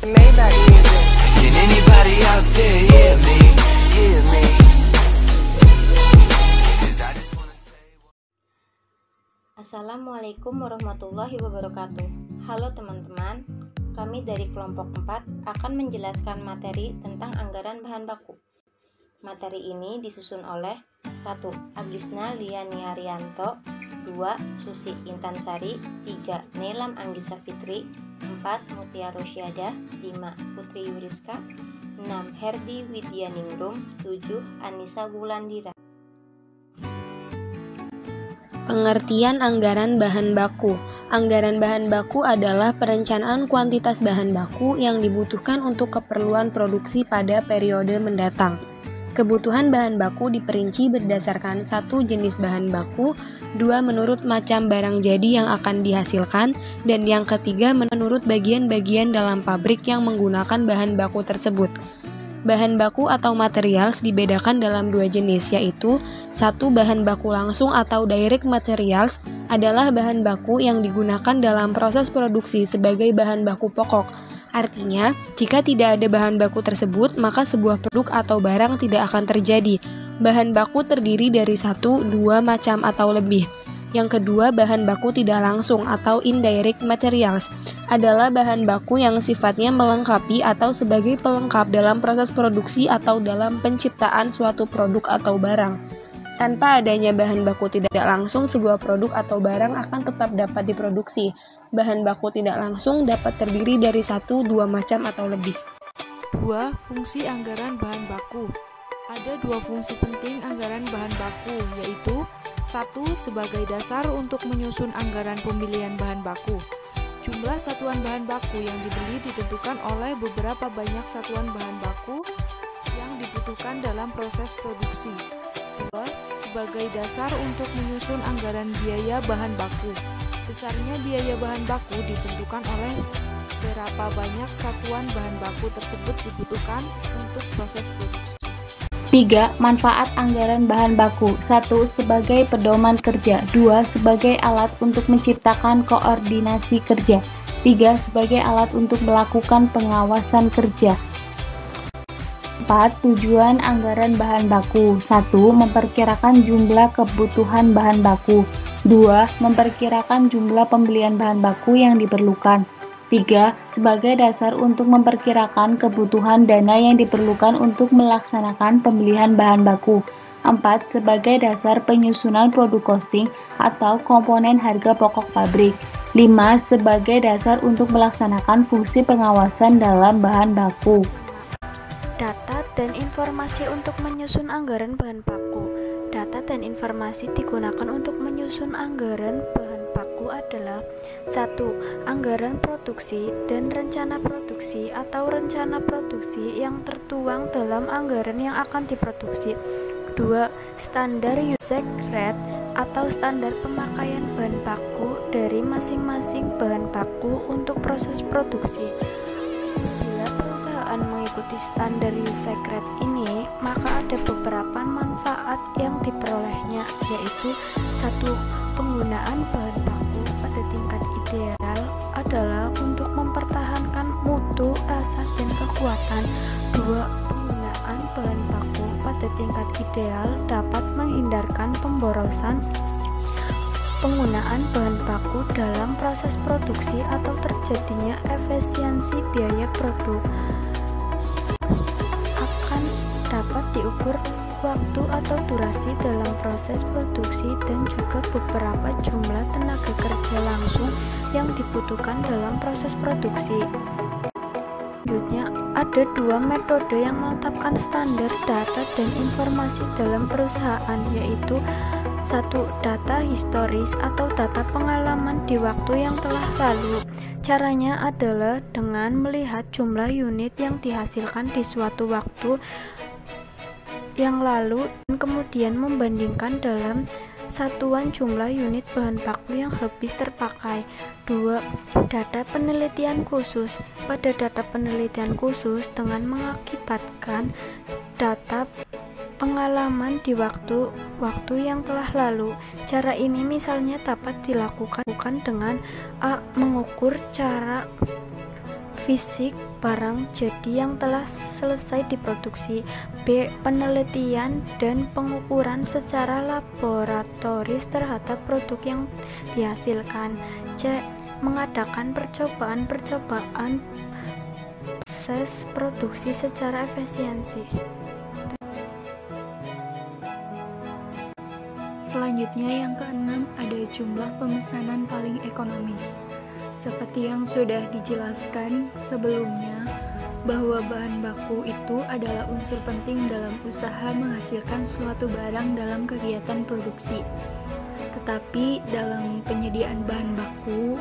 Maybach music. Can anybody out there hear me? Hear me? 'Cause I just wanna say. Assalamualaikum warahmatullahi wabarakatuh. Halo teman-teman, kami dari kelompok 4 akan menjelaskan materi tentang anggaran bahan baku. Materi ini disusun oleh 1. Aglisna Liani Haryanto, 2. Susi Intansari, 3. Nelam Anggisa Fitri, 4. Mutia Rosyada, 5. Putri Yuriska, 6. Herdi Widyaningrum, 7. Anissa Wulandira. Pengertian anggaran bahan baku. Anggaran bahan baku adalah perencanaan kuantitas bahan baku yang dibutuhkan untuk keperluan produksi pada periode mendatang. Kebutuhan bahan baku diperinci berdasarkan 1. Jenis bahan baku, 2. Menurut macam barang jadi yang akan dihasilkan, dan yang ketiga menurut bagian-bagian dalam pabrik yang menggunakan bahan baku tersebut. Bahan baku atau materials dibedakan dalam 2 jenis, yaitu 1. Bahan baku langsung atau direct materials adalah bahan baku yang digunakan dalam proses produksi sebagai bahan baku pokok. Artinya, jika tidak ada bahan baku tersebut, maka sebuah produk atau barang tidak akan terjadi. Bahan baku terdiri dari 1, 2 macam atau lebih. Yang kedua, bahan baku tidak langsung atau indirect materials adalah bahan baku yang sifatnya melengkapi atau sebagai pelengkap dalam proses produksi atau dalam penciptaan suatu produk atau barang. Tanpa adanya bahan baku tidak langsung, sebuah produk atau barang akan tetap dapat diproduksi. Bahan baku tidak langsung dapat terdiri dari 1, 2 macam atau lebih. 2. Fungsi anggaran bahan baku. Ada 2 fungsi penting anggaran bahan baku, yaitu 1. Sebagai dasar untuk menyusun anggaran pemilihan bahan baku. Jumlah satuan bahan baku yang dibeli ditentukan oleh beberapa banyak satuan bahan baku yang dibutuhkan dalam proses produksi. 2. Sebagai dasar untuk menyusun anggaran biaya bahan baku. Besarnya biaya bahan baku ditentukan oleh berapa banyak satuan bahan baku tersebut dibutuhkan untuk proses produksi. 3. Manfaat anggaran bahan baku. 1. Sebagai pedoman kerja. 2. Sebagai alat untuk menciptakan koordinasi kerja. 3. Sebagai alat untuk melakukan pengawasan kerja. 4. Tujuan anggaran bahan baku. 1. Memperkirakan jumlah kebutuhan bahan baku. 2. Memperkirakan jumlah pembelian bahan baku yang diperlukan. 3. Sebagai dasar untuk memperkirakan kebutuhan dana yang diperlukan untuk melaksanakan pembelian bahan baku. 4. Sebagai dasar penyusunan produk costing atau komponen harga pokok pabrik. 5. Sebagai dasar untuk melaksanakan fungsi pengawasan dalam bahan baku. Data dan informasi untuk menyusun anggaran bahan baku. Data dan informasi digunakan untuk menyusun anggaran bahan baku adalah 1. Anggaran produksi dan rencana produksi atau rencana produksi yang tertuang dalam anggaran yang akan diproduksi. 2. Standar usage rate atau standar pemakaian bahan baku dari masing-masing bahan baku untuk proses produksi. Bila perusahaan mengikuti standar usage rate ini, maka ada beberapa manfaat yang diperolehnya, yaitu 1. Penggunaan bahan baku pada tingkat ideal adalah untuk mempertahankan mutu, rasa, dan kekuatan. 2. Penggunaan bahan baku pada tingkat ideal dapat menghindarkan pemborosan penggunaan bahan baku dalam proses produksi atau terjadinya efisiensi biaya produk. Akan dapat diukur waktu atau durasi dalam proses produksi dan juga beberapa jumlah tenaga kerja langsung yang dibutuhkan dalam proses produksi. Selanjutnya, ada 2 metode yang menetapkan standar data dan informasi dalam perusahaan, yaitu 1. Data historis atau data pengalaman di waktu yang telah lalu. Caranya adalah dengan melihat jumlah unit yang dihasilkan di suatu waktu yang lalu dan kemudian membandingkan dalam satuan jumlah unit bahan baku yang habis terpakai. 2. Data penelitian khusus. Pada data penelitian khusus dengan mengakibatkan data pengalaman di waktu yang telah lalu. Cara ini misalnya dapat dilakukan dengan A. Mengukur cara fisik barang jadi yang telah selesai diproduksi. B. Penelitian dan pengukuran secara laboratoris terhadap produk yang dihasilkan. C. Mengadakan percobaan proses produksi secara efisiensi. Selanjutnya yang keenam ada jumlah pemesanan paling ekonomis. Seperti yang sudah dijelaskan sebelumnya, bahwa bahan baku itu adalah unsur penting dalam usaha menghasilkan suatu barang dalam kegiatan produksi. Tetapi dalam penyediaan bahan baku,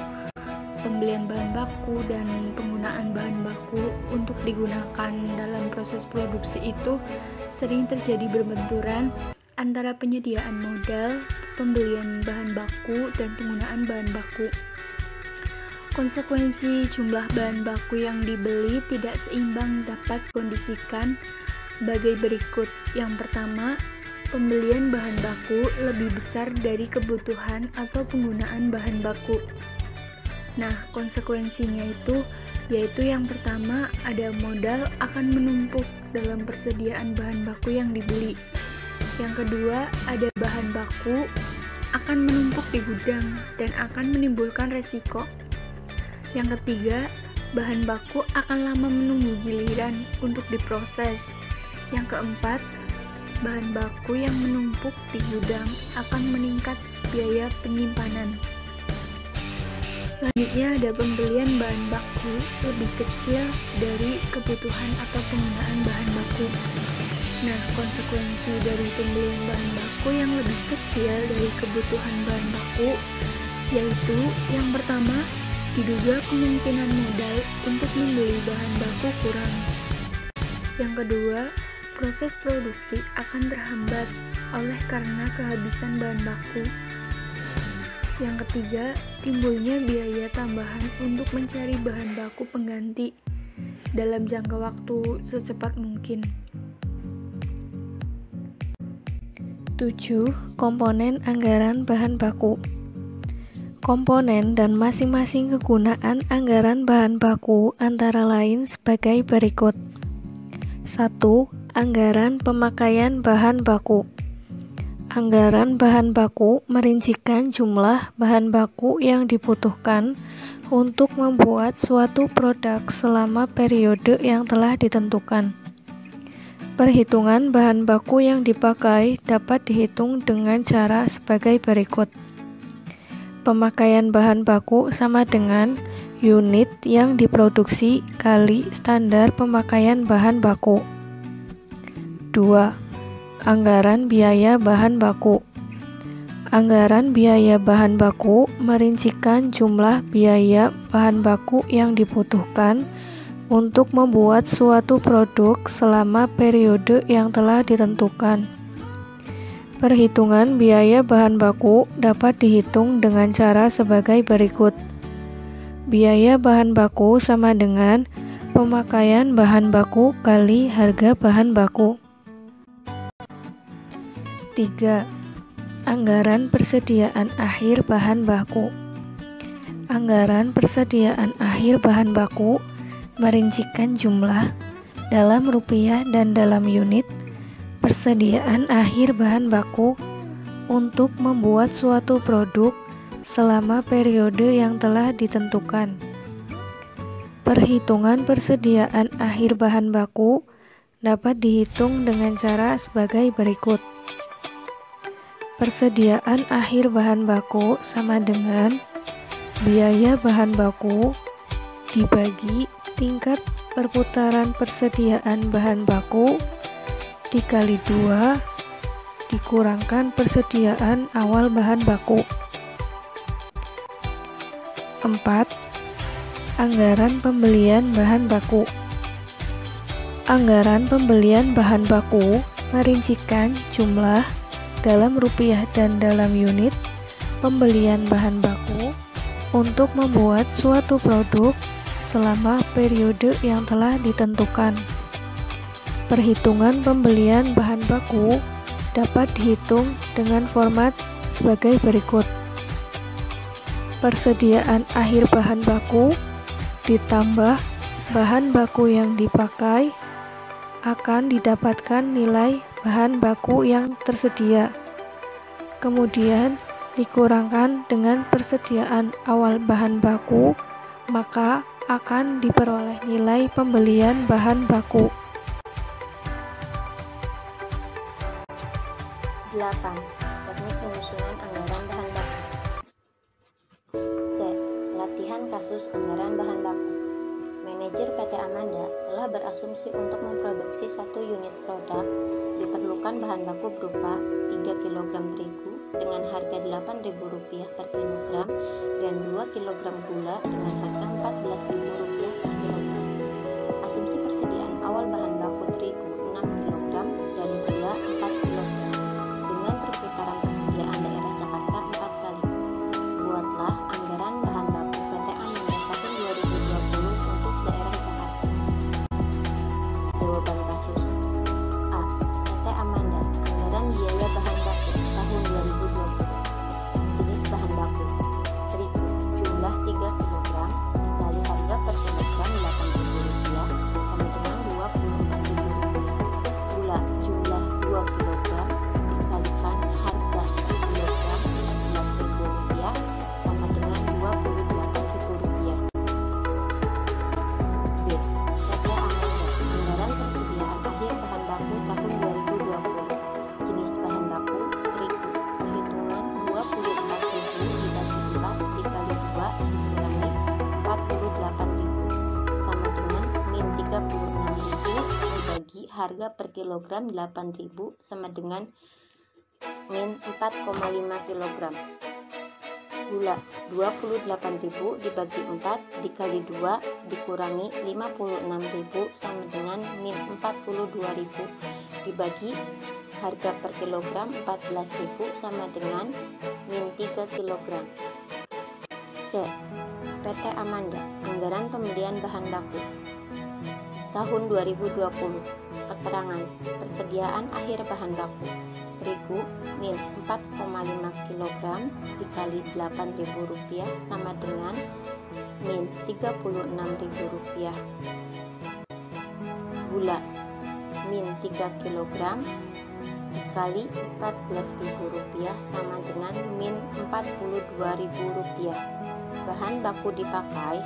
pembelian bahan baku, dan penggunaan bahan baku untuk digunakan dalam proses produksi itu sering terjadi berbenturan antara penyediaan modal, pembelian bahan baku, dan penggunaan bahan baku. Konsekuensi jumlah bahan baku yang dibeli tidak seimbang dapat kondisikan sebagai berikut. Yang pertama, pembelian bahan baku lebih besar dari kebutuhan atau penggunaan bahan baku. Nah, konsekuensinya itu yaitu yang pertama, ada modal akan menumpuk dalam persediaan bahan baku yang dibeli. Yang kedua, ada bahan baku akan menumpuk di gudang dan akan menimbulkan resiko. Yang ketiga, bahan baku akan lama menunggu giliran untuk diproses. Yang keempat, bahan baku yang menumpuk di gudang akan meningkat biaya penyimpanan. Selanjutnya ada pembelian bahan baku lebih kecil dari kebutuhan atau penggunaan bahan baku. Nah, konsekuensi dari pembelian bahan baku yang lebih kecil dari kebutuhan bahan baku yaitu yang pertama, diduga kemungkinan modal untuk membeli bahan baku kurang. Yang kedua, proses produksi akan terhambat oleh karena kehabisan bahan baku. Yang ketiga, timbulnya biaya tambahan untuk mencari bahan baku pengganti dalam jangka waktu secepat mungkin. 7. Komponen anggaran bahan baku. Komponen dan masing-masing kegunaan anggaran bahan baku antara lain sebagai berikut. 1. Anggaran pemakaian bahan baku. Anggaran bahan baku merincikan jumlah bahan baku yang dibutuhkan untuk membuat suatu produk selama periode yang telah ditentukan. Perhitungan bahan baku yang dipakai dapat dihitung dengan cara sebagai berikut. Pemakaian bahan baku sama dengan unit yang diproduksi kali standar pemakaian bahan baku. 2. Anggaran biaya bahan baku. Anggaran biaya bahan baku merincikan jumlah biaya bahan baku yang dibutuhkan untuk membuat suatu produk selama periode yang telah ditentukan. Perhitungan biaya bahan baku dapat dihitung dengan cara sebagai berikut. Biaya bahan baku sama dengan pemakaian bahan baku kali harga bahan baku. 3. Anggaran persediaan akhir bahan baku. Anggaran persediaan akhir bahan baku merincikan jumlah dalam rupiah dan dalam unit persediaan akhir bahan baku untuk membuat suatu produk selama periode yang telah ditentukan. Perhitungan persediaan akhir bahan baku dapat dihitung dengan cara sebagai berikut. Persediaan akhir bahan baku sama dengan biaya bahan baku dibagi tingkat perputaran persediaan bahan baku dikali 2 dikurangkan persediaan awal bahan baku. 4. Anggaran pembelian bahan baku. Anggaran pembelian bahan baku merincikan jumlah dalam rupiah dan dalam unit pembelian bahan baku untuk membuat suatu produk selama periode yang telah ditentukan. Perhitungan pembelian bahan baku dapat dihitung dengan format sebagai berikut. Persediaan akhir bahan baku ditambah bahan baku yang dipakai akan didapatkan nilai bahan baku yang tersedia. Kemudian dikurangkan dengan persediaan awal bahan baku, maka akan diperoleh nilai pembelian bahan baku. 8. Teknik penyusunan anggaran bahan baku. C. Latihan kasus anggaran bahan baku. Manajer PT Amanda telah berasumsi untuk memproduksi 1 unit produk diperlukan bahan baku berupa 3 kg terigu dengan harga Rp8.000 per kilogram dan 2 kg gula dengan harga Rp14.000 per kilogram. Asumsi persediaan awal bahan baku terigu 6 kg dan gula 4 kg dengan perputaran persediaan daerah Jakarta 4 kali. Buatlah anggaran bahan baku PT Amanda tahun 2020 untuk daerah Jakarta. Jawaban kasus. A. PT Amanda, anggaran biaya bahan baku tahun 2020. Jenis bahan baku terigu, jumlah 3 kg dikali harga per kilogram Rp8.000 sama dengan Rp24.000. Gula, jumlah 2 kg dikalikan harga per kilogram Rp11.000 sama dengan Rp28.000. B. PT Amanda, anggaran persediaan akhir bahan baku tahun 2020. Jenis bahan baku terigu, perhitungan Rp24.000 dibagi 4 dikali 2 dikurangi Rp48.000 sama dengan min Rp36.000 dibagi harga per kilogram Rp8.000 sama dengan min 4,5 kg. Gula Rp28.000 dibagi 4 dikali 2 dikurangi Rp56.000 sama dengan min Rp42.000 dibagi harga per kilogram Rp14.000 sama dengan min 3 kg. C. PT Amanda, anggaran pembelian bahan baku tahun 2020. Keterangan persediaan akhir bahan baku terigu min 4,5 kg dikali Rp8.000 sama dengan min Rp36.000. Gula min 3 kg dikali Rp14.000 sama dengan min Rp42.000. Bahan baku dipakai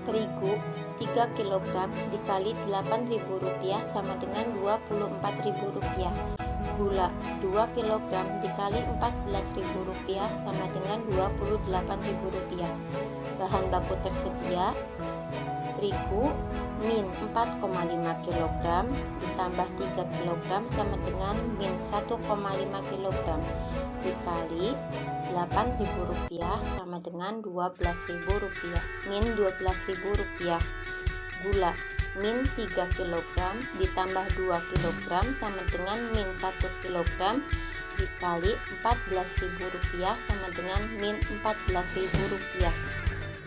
terigu 3 kg dikali Rp8.000 sama dengan Rp24.000. Gula 2 kg dikali Rp14.000 sama dengan Rp28.000. Bahan baku tersedia terigu min 4,5 kg ditambah 3 kg sama dengan min 1,5 kg dikali Rp8.000 sama dengan Rp12.000 min Rp12.000. Gula min 3 kg ditambah 2 kg sama dengan min 1 kg dikali Rp14.000 sama dengan min Rp14.000.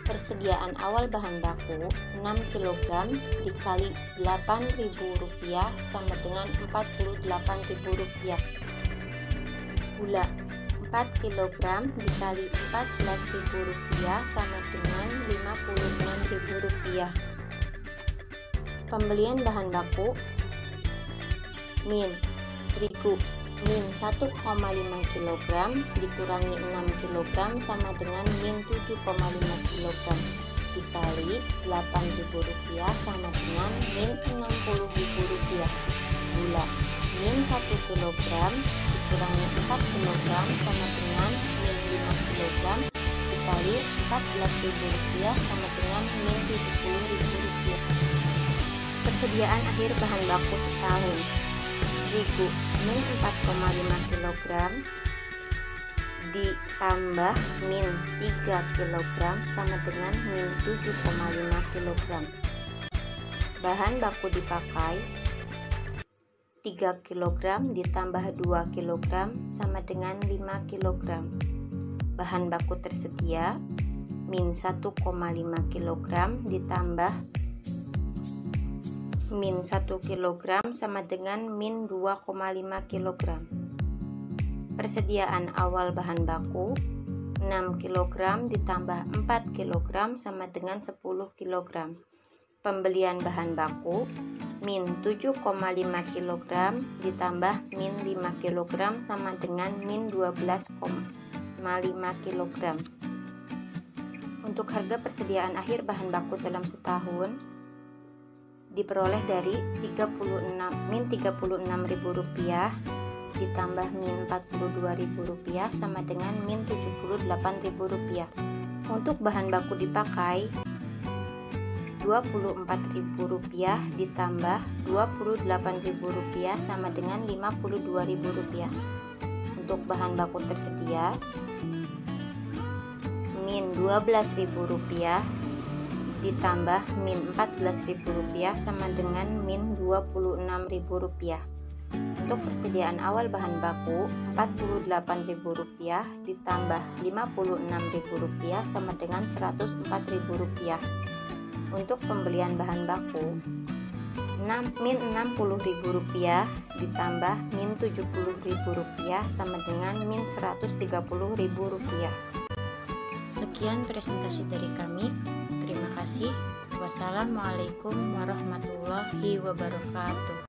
Persediaan awal bahan baku 6 kg dikali Rp8.000 sama dengan Rp48.000. Gula 4 kg dikali Rp14.000 sama dengan Rp56.000. Pembelian bahan baku min terigu min 1,5 kg dikurangi 6 kg sama dengan min 7,5 kg dikali Rp8.000 sama dengan min Rp60.000. Gula min 1 kg dikurangi 4 kg sama dengan min 5 kg dikali Rp14.000 sama dengan min Rp70.000. Persediaan akhir bahan baku setahun terigu min 4,5 kg ditambah min 3 kg sama dengan min 7,5 kg. Bahan baku dipakai 3 kg ditambah 2 kg sama dengan 5 kg. Bahan baku tersedia min 1,5 kg ditambah min 1 kg sama dengan min 2,5 kg. Persediaan awal bahan baku 6 6 kg ditambah 4 kg sama dengan 10 kg. Pembelian bahan baku min 7,5 kg ditambah min 5 kg sama dengan min 12,5 kg. Untuk harga persediaan akhir bahan baku dalam setahun diperoleh dari min Rp36.000 ditambah min Rp42.000 sama dengan min Rp78.000. Untuk bahan baku dipakai Rp24.000 ditambah Rp28.000 sama dengan Rp52.000. Untuk bahan baku tersedia min Rp12.000 ditambah min Rp14.000 sama dengan min Rp26.000. Untuk persediaan awal bahan baku Rp48.000 ditambah Rp56.000 sama dengan Rp104.000. Untuk pembelian bahan baku min Rp60.000 ditambah min Rp70.000 sama dengan min Rp130.000. Sekian presentasi dari kami. Terima kasih. Wassalamualaikum warahmatullahi wabarakatuh.